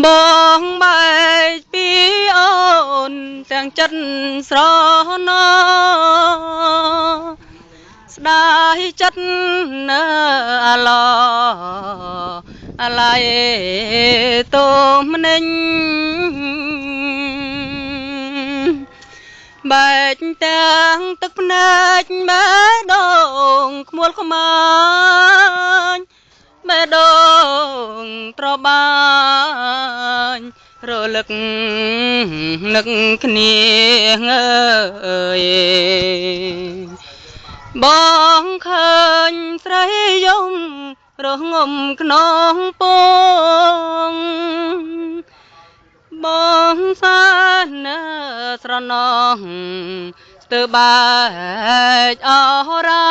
បងបែកពីអូនទាំងចិត្តស្រណោស្ដាយចិត្តនៅអាឡោអាឡៃតូមនិញបែកទាំងទឹកភ្នែកបេះដូងខ្មួលខ្មាញបេះដូងត្របាញរលឹកនឹកគ្នាអើយបងឃើញស្រីយំរងំក្នុងពងបងសានស្រណោះស្ទើបែកអរា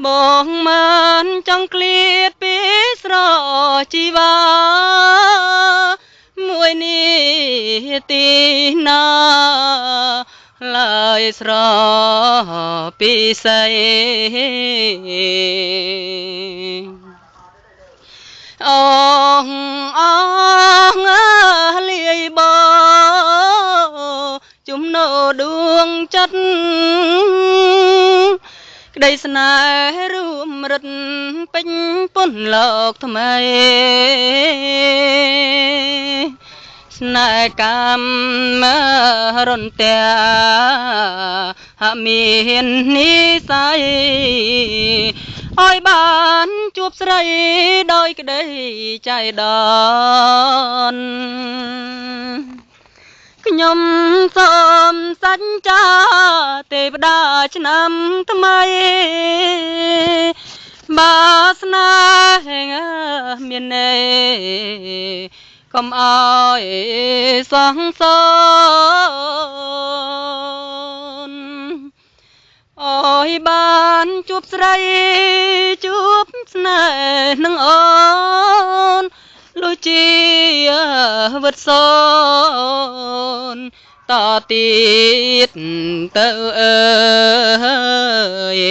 បងមិនចង់ឃ្លាតពីស្រជីវ៉ាមួយនេះទីណាឡើយស្រពីស័យអូអងលាយបជំនោដួងចិត្តក្តីស្នេហ៍រួមរិទ្ធពេញពុនលោកថ្មីស្នេហ៍កម្មរន្ទះហមាននិស័យឲ្យបានជួបស្រីដោយក្តីចៃដន្យខ្ញុំសូមសច្ចាទេវតាឆ្នាំថ្មីបាស្នេហ៍មានន័យកុំអោយសងសនអើយបានជួបស្រីជួបស្នេហ៍នឹងអូនលុះជាវិតសូនតទៀតទៅអើយ